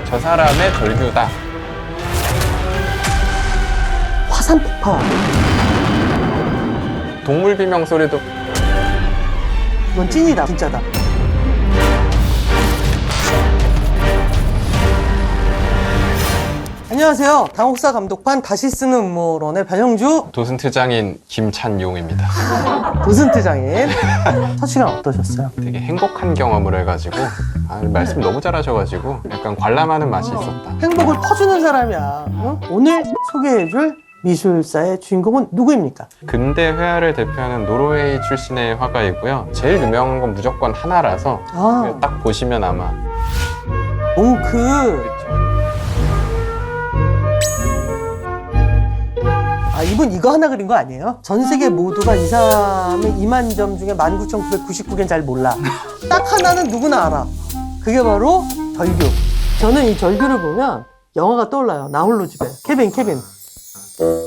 저 사람의 절규다. 화산 폭발. 동물 비명 소리도 이건 찐이다, 진짜다. 안녕하세요. 당혹사 감독판 다시 쓰는 음모론의 변형주 도슨트장인 김찬용입니다. 도슨트장인. 첫 시간 어떠셨어요? 되게 행복한 경험을 해가지고 말씀 너무 잘하셔가지고 약간 관람하는 맛이 있었다. 행복을 퍼주는 사람이야. 응? 오늘 소개해줄 미술사의 주인공은 누구입니까? 근대 회화를 대표하는 노르웨이 출신의 화가이고요. 제일 유명한 건 무조건 하나라서 딱 보시면 아마 뭉크. 이분 이거 하나 그린 거 아니에요? 전 세계 모두가 이 사람의 2만 점 중에 19,999개는 잘 몰라. 딱 하나는 누구나 알아. 그게 바로 절규. 저는 이 절규를 보면 영화가 떠올라요. 나 홀로 집에. 케빈.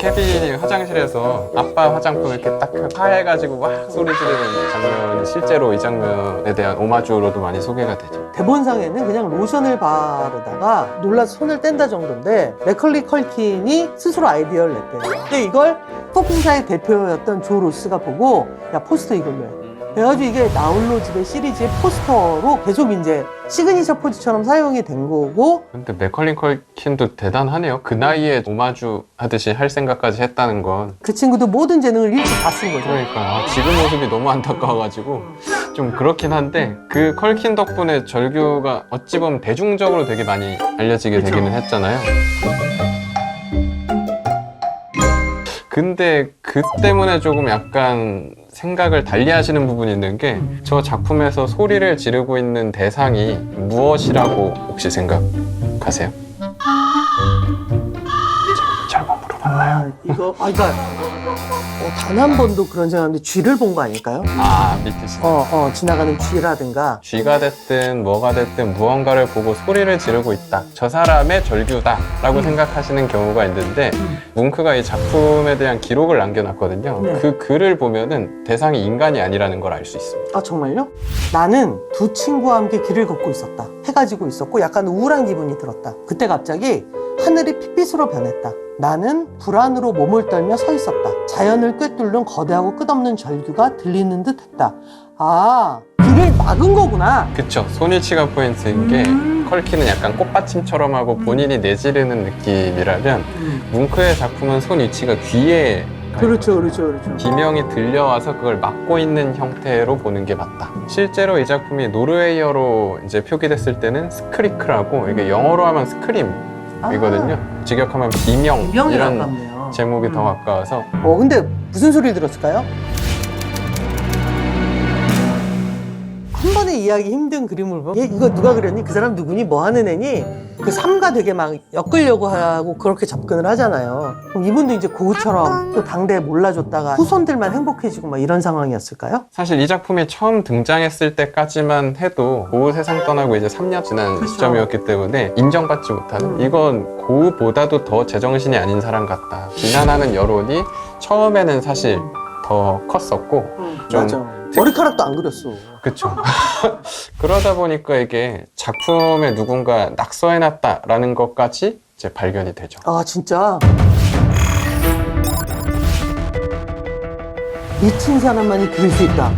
케빈이 화장실에서 아빠 화장품 이렇게 딱 파해가지고 막 소리 지르는 장면이 실제로 이 장면에 대한 오마주로도 많이 소개가 되죠. 대본상에는 그냥 로션을 바르다가 놀라서 손을 뗀다 정도인데 맥컬리 컬킨이 스스로 아이디어를 냈대요. 근데 이걸 토핑사의 대표였던 조 로스가 보고 야 포스터 이걸로 해. 그래가지고 이게 나홀로 집의 시리즈의 포스터로 계속 이제 시그니처 포즈처럼 사용이 된 거고. 근데 맥컬리 컬킨도 대단하네요. 그 나이에 오마주 하듯이 할 생각까지 했다는 건. 그 친구도 모든 재능을 일찍 다 쓴 거죠. 그러니까 지금 모습이 너무 안타까워가지고 좀 그렇긴 한데 그 컬킨 덕분에 절규가 어찌 보면 대중적으로 되게 많이 알려지게 되기는 했잖아요. 근데 그 때문에 조금 약간 생각을 달리 하시는 부분이 있는 게 저 작품에서 소리를 지르고 있는 대상이 무엇이라고 혹시 생각하세요? 잘못 물어봤나요? 그러니까 단 한 번도 그런 생각인데 쥐를 본 거 아닐까요? 밑에서 지나가는 쥐라든가. 쥐가 됐든 뭐가 됐든 무언가를 보고 소리를 지르고 있다. 저 사람의 절규다 라고 생각하시는 경우가 있는데 뭉크가 이 작품에 대한 기록을 남겨놨거든요. 네. 그 글을 보면은 대상이 인간이 아니라는 걸 알 수 있습니다. 아 정말요? 나는 두 친구와 함께 길을 걷고 있었다. 해가 지고 있었고 약간 우울한 기분이 들었다. 그때 갑자기 하늘이 핏빛으로 변했다. 나는 불안으로 몸을 떨며 서 있었다. 자연을 꿰뚫는 거대하고 끝없는 절규가 들리는 듯 했다. 길을 막은 거구나. 그쵸. 손일치가 포인트인 게 컬킨은 약간 꽃받침처럼 하고 본인이 내지르는 느낌이라면 뭉크의 작품은 손위치가 귀에 그렇죠. 비명이 들려와서 그걸 막고 있는 형태로 보는 게 맞다. 실제로 이 작품이 노르웨이어로 이제 표기됐을 때는 스크리크라고, 이게 영어로 하면 스크림이거든요. 직역하면 비명 이런 가깝네요. 제목이 더 가까워서. 근데 무슨 소리를 들었을까요? 한 번에 이해하기 힘든 그림을 보면 이거 누가 그렸니? 그 사람 누구니? 뭐 하는 애니? 그 삶과 되게 막 엮으려고 하고 그렇게 접근을 하잖아요. 그럼 이분도 이제 고흐처럼 또 당대에 몰라줬다가 후손들만 행복해지고 막 이런 상황이었을까요? 사실 이 작품이 처음 등장했을 때까지만 해도 고흐 세상 떠나고 이제 3년 지난 시점이었기 때문에 인정받지 못하는, 이건 고흐보다도 더 제정신이 아닌 사람 같다 비난하는 여론이 처음에는 사실 더 컸었고 좀 맞아. 머리카락도 안 그렸어. 그쵸. 그러다 보니까 이게 작품에 누군가 낙서해놨다라는 것까지 이제 발견이 되죠. 진짜? 미친 사람만이 그릴 수 있다.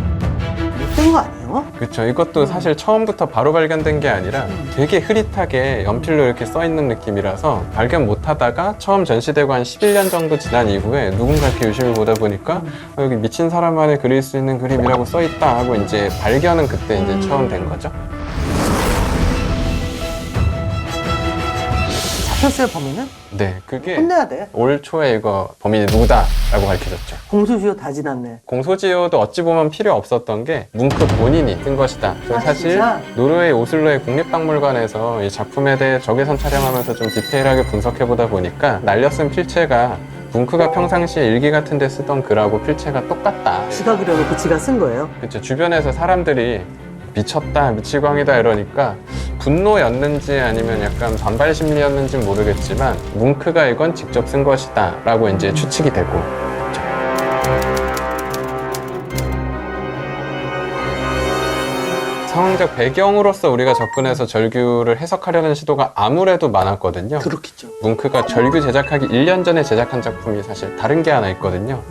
못된 거 아니에요? 그쵸. 이것도 사실 처음부터 바로 발견된 게 아니라 되게 흐릿하게 연필로 이렇게 써있는 느낌이라서 발견 못하다가 처음 전시되고 한 11년 정도 지난 이후에 누군가 이렇게 유심히 보다 보니까 여기 미친 사람만이 그릴 수 있는 그림이라고 써있다 하고 이제 발견은 그때 이제 처음 된 거죠. 잡혔어요, 범인은? 네, 그게 혼내야 돼. 올 초에 이거 범인이 누구다라고 밝혀졌죠. 공소시효 다 지났네. 공소지효도 어찌 보면 필요 없었던 게 뭉크 본인이 뜬 것이다. 사실 진짜? 노르웨이 오슬로의 국립박물관에서 이 작품에 대해 적외선 촬영하면서 좀 디테일하게 분석해보다 보니까 날려쓴 필체가 뭉크가 평상시에 일기 같은 데 쓰던 글하고 필체가 똑같다. 지가 그려놓고 지가 쓴 거예요. 그쵸. 주변에서 사람들이 미쳤다, 미치광이다 이러니까 분노였는지 아니면 약간 반발 심리였는지 모르겠지만 뭉크가 이건 직접 쓴 것이다 라고 이제 추측이 되고. 상황적 배경으로서 우리가 접근해서 절규를 해석하려는 시도가 아무래도 많았거든요. 그렇겠죠. 뭉크가 절규 제작하기 1년 전에 제작한 작품이 사실 다른 게 하나 있거든요.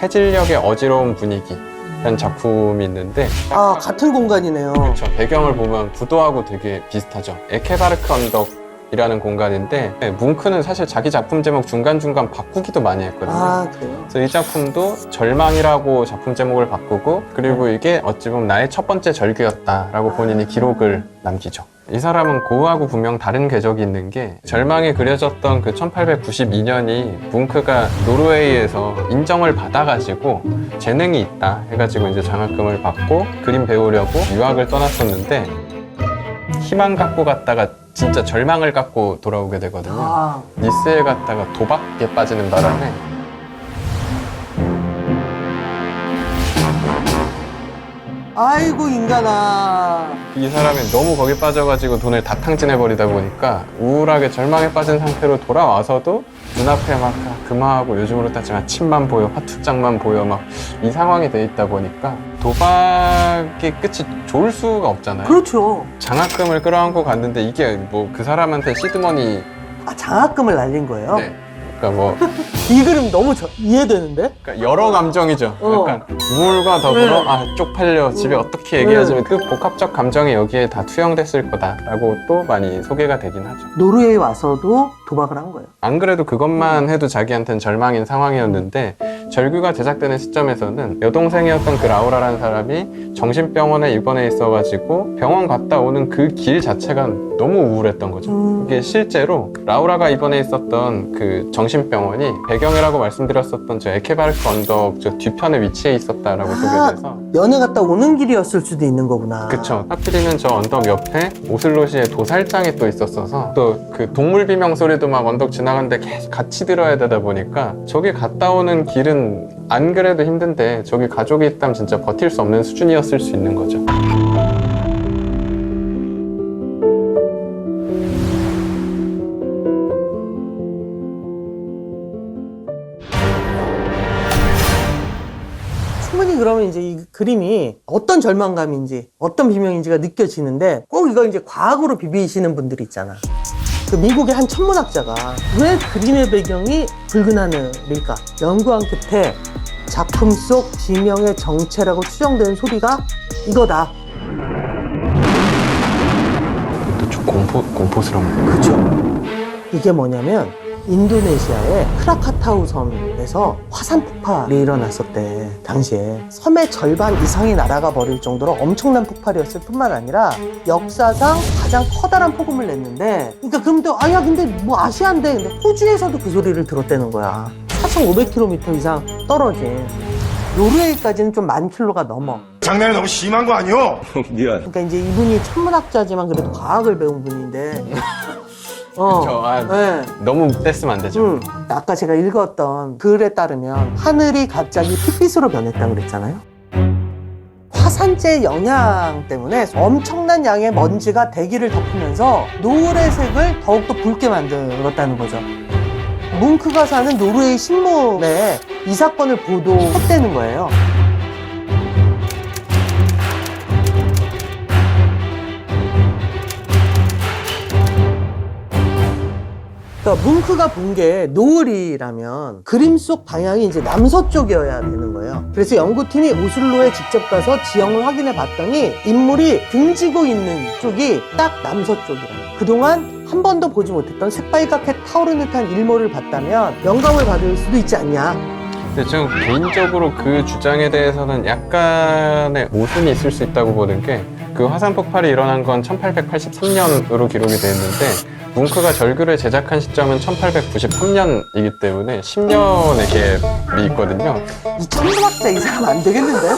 해질녘의 어지러운 분위기라는 작품이 있는데 아, 같은 공간이네요. 그렇죠. 배경을 보면 구도하고 되게 비슷하죠. 에케바르크 언덕이라는 공간인데 뭉크는 사실 자기 작품 제목 중간중간 바꾸기도 많이 했거든요. 아, 그래요? 그래서 이 작품도 절망이라고 작품 제목을 바꾸고 그리고 이게 어찌 보면 나의 첫 번째 절규였다라고 본인이 기록을 남기죠. 이 사람은 고흐하고 분명 다른 궤적이 있는 게 절망이 그려졌던 그 1892년이 뭉크가 노르웨이에서 인정을 받아가지고 재능이 있다 해가지고 이제 장학금을 받고 그림 배우려고 유학을 떠났었는데 희망 갖고 갔다가 진짜 절망을 갖고 돌아오게 되거든요. 아, 니스에 갔다가 도박에 빠지는 바람에 아이고 인간아. 이 사람이 너무 거기 빠져가지고 돈을 다 탕진해버리다 보니까 우울하게 절망에 빠진 상태로 돌아와서도 눈앞에 막 금화하고 요즘으로 따지면 침만 보여, 화투장만 보여 막 이 상황이 돼 있다 보니까 도박의 끝이 좋을 수가 없잖아요. 그렇죠. 장학금을 끌어안고 갔는데 이게 뭐 그 사람한테 시드머니 아, 장학금을 날린 거예요? 네. 그러니까 뭐 이 그림 너무 이해되는데? 그러니까 여러 감정이죠. 어. 약간 우울과 더불어 네. 아 쪽팔려 집에 어떻게 얘기하자면 그 복합적 감정이 여기에 다 투영됐을 거다라고 또 많이 소개가 되긴 하죠. 노르웨이 와서도 도박을 한 거예요. 안 그래도 그것만 해도 자기한테는 절망인 상황이었는데 절규가 제작되는 시점에서는 여동생이었던 그 라우라라는 사람이 정신병원에 입원해 있어가지고 병원 갔다 오는 그 길 자체가 너무 우울했던 거죠. 이게 실제로 라우라가 입원해 있었던 그 정신병원이 배경이라고 말씀드렸었던 저 에케바르크 언덕 저 뒤편에 위치해 있었다라고 소개돼서 면회 갔다 오는 길이었을 수도 있는 거구나. 그쵸. 하필이면 저 언덕 옆에 오슬로시의 도살장이 또 있었어서 또 그 동물 비명 소리도 막 언덕 지나가는데 계속 같이 들어야 되다 보니까 저기 갔다 오는 길은 안 그래도 힘든데 저기 가족이 있다면 진짜 버틸 수 없는 수준이었을 수 있는 거죠. 충분히 그러면 이제 이 그림이 어떤 절망감인지 어떤 비명인지가 느껴지는데 꼭 이거 이제 과학으로 비비시는 분들이 있잖아. 그 미국의 한 천문학자가 왜 그림의 배경이 붉은 하늘일까? 연구한 끝에 작품 속 비명의 정체라고 추정되는 소리가 이거다. 또 좀 공포스러운 거. 그죠? 이게 뭐냐면 인도네시아의 크라카타우 섬에서 화산 폭발이 일어났었대. 당시에 섬의 절반 이상이 날아가 버릴 정도로 엄청난 폭발이었을 뿐만 아니라 역사상 가장 커다란 폭음을 냈는데, 그러니까 그럼 또 아야 근데 뭐 아시아인데, 근데 호주에서도 그 소리를 들었다는 거야. 4,500km 이상 떨어진 노르웨이까지는 좀 10,000km가 넘어. 장난이 너무 심한 거 아니오? 미안. 그러니까 이제 이분이 천문학자지만 그래도 과학을 배운 분인데. 그쵸. 네. 너무 뗐으면 안 되죠. 아까 제가 읽었던 글에 따르면 하늘이 갑자기 핏빛으로 변했다고 그랬잖아요. 화산재 영향 때문에 엄청난 양의 먼지가 대기를 덮으면서 노을색을 더욱더 붉게 만들었다는 거죠. 뭉크가 사는 노르웨이 신문에 이 사건을 보도했다는 거예요. 그러니까 뭉크가 본 게 노을이라면 그림 속 방향이 이제 남서쪽이어야 되는 거예요. 그래서 연구팀이 오슬로에 직접 가서 지형을 확인해 봤더니 인물이 등지고 있는 쪽이 딱 남서쪽이라. 그동안 한 번도 보지 못했던 새빨갛게 타오르는 듯한 일몰을 봤다면 영감을 받을 수도 있지 않냐. 근데 저는 개인적으로 그 주장에 대해서는 약간의 모순이 있을 수 있다고 보는 게 그 화산 폭발이 일어난 건 1883년으로 기록이 되어 있는데 뭉크가 절규를 제작한 시점은 1893년이기 때문에 10년의 갭이 있거든요. 이 천문학자 이 사람 안 되겠는데?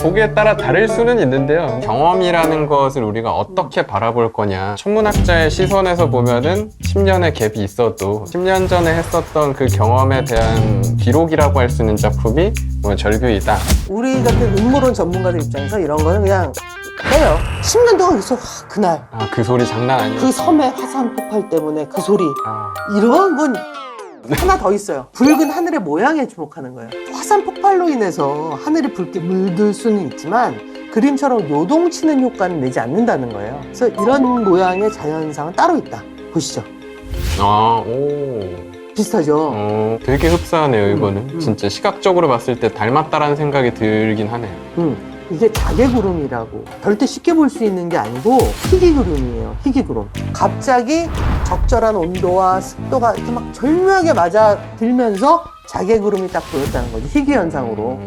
보기에 따라 다를 수는 있는데요. 경험이라는 것을 우리가 어떻게 바라볼 거냐. 천문학자의 시선에서 보면은 10년의 갭이 있어도 10년 전에 했었던 그 경험에 대한 기록이라고 할 수 있는 작품이 뭐 절규이다. 우리 같은 음모론 전문가들 입장에서 이런 거는 그냥 빼요. 10년 동안 있어. 그날 그 소리 장난 아니에요. 그 섬의 화산 폭발 때문에 그 소리, 아, 이런 건 하나 더 있어요. 붉은 하늘의 모양에 주목하는 거예요. 화산 폭발로 인해서 하늘이 붉게 물들 수는 있지만 그림처럼 요동치는 효과는 내지 않는다는 거예요. 그래서 이런 모양의 자연상은 따로 있다. 보시죠. 아, 오. 비슷하죠? 되게 흡사하네요, 이거는. 음. 진짜 시각적으로 봤을 때 닮았다라는 생각이 들긴 하네요. 이게 자개구름이라고 절대 쉽게 볼 수 있는 게 아니고 희귀구름이에요. 희귀구름. 갑자기 적절한 온도와 습도가 이렇게 막 절묘하게 맞아 들면서 자개구름이 딱 보였다는 거지. 희귀현상으로.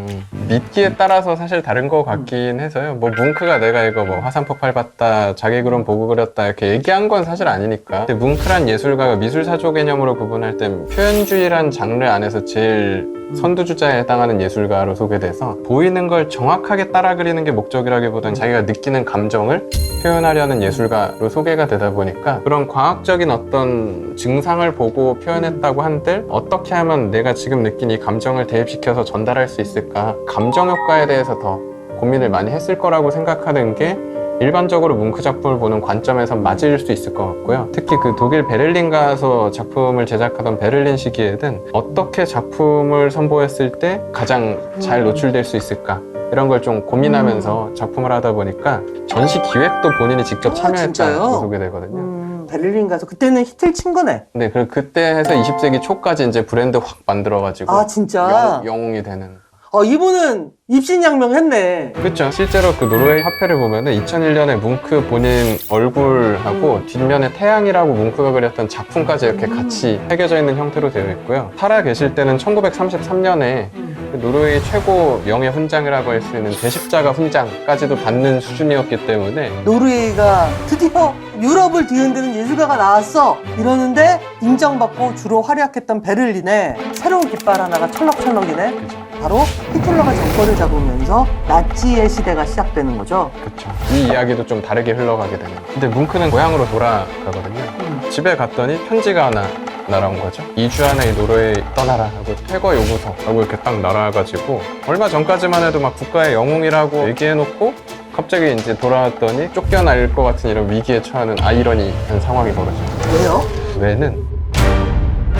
믿기에 따라서 사실 다른 거 같긴 해서요. 뭐 뭉크가 내가 이거 뭐 화산폭발 봤다, 자개구름 보고 그렸다 이렇게 얘기한 건 사실 아니니까. 근데 뭉크란 예술가가 미술사조 개념으로 구분할 땐 표현주의란 장르 안에서 제일 선두주자에 해당하는 예술가로 소개돼서 보이는 걸 정확하게 따라 그리는 게 목적이라기보다는 자기가 느끼는 감정을 표현하려는 예술가로 소개가 되다 보니까 그런 과학적인 어떤 증상을 보고 표현했다고 한들 어떻게 하면 내가 지금 느낀 이 감정을 대입시켜서 전달할 수 있을까, 감정 효과에 대해서 더 고민을 많이 했을 거라고 생각하는 게 일반적으로 뭉크 작품을 보는 관점에선 맞을 수 있을 것 같고요. 특히 그 독일 베를린 가서 작품을 제작하던 베를린 시기에는 어떻게 작품을 선보였을 때 가장 잘 노출될 수 있을까, 이런 걸 좀 고민하면서 작품을 하다 보니까 전시 기획도 본인이 직접 진짜요? 참여했다고 소개되거든요. 베를린 가서 그때는 히트를 친 거네. 네, 그때 해서 20세기 초까지 이제 브랜드 확 만들어가지고 아, 진짜? 영웅이 되는. 이분은 입신양명했네. 그렇죠. 실제로 그 노르웨이 화폐를 보면은 2001년에 뭉크 본인 얼굴하고 뒷면에 태양이라고 뭉크가 그렸던 작품까지 이렇게 같이 새겨져 있는 형태로 되어 있고요. 살아 계실 때는 1933년에 그 노르웨이 최고 명예 훈장이라고 할 수 있는 대십자가 훈장까지도 받는 수준이었기 때문에 노르웨이가 드디어 유럽을 뒤흔드는 예술가가 나왔어 이러는데 인정받고 주로 활약했던 베를린에 새로운 깃발 하나가 철럭철럭이네. 그죠. 바로 히틀러가 정권을 잡으면서 나치의 시대가 시작되는 거죠. 그렇죠. 이 이야기도 좀 다르게 흘러가게 되는 거예요. 근데 뭉크는 고향으로 돌아가거든요. 집에 갔더니 편지가 하나 날아온 거죠. 2주 안에 이 노르웨이 떠나라 하고 퇴거 요구서라고 이렇게 딱 날아와가지고 얼마 전까지만 해도 막 국가의 영웅이라고 얘기해놓고 갑자기 이제 돌아왔더니 쫓겨날 것 같은 이런 위기에 처하는 아이러니한 상황이 벌어져요. 왜요? 왜는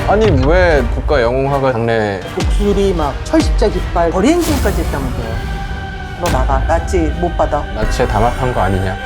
아니 왜 국가 영웅화가 장래 목소리 막 철십자 깃발 거리 행진까지 했다면서요. 너 나가. 나치 못 받아. 나치에 담합한 거 아니냐.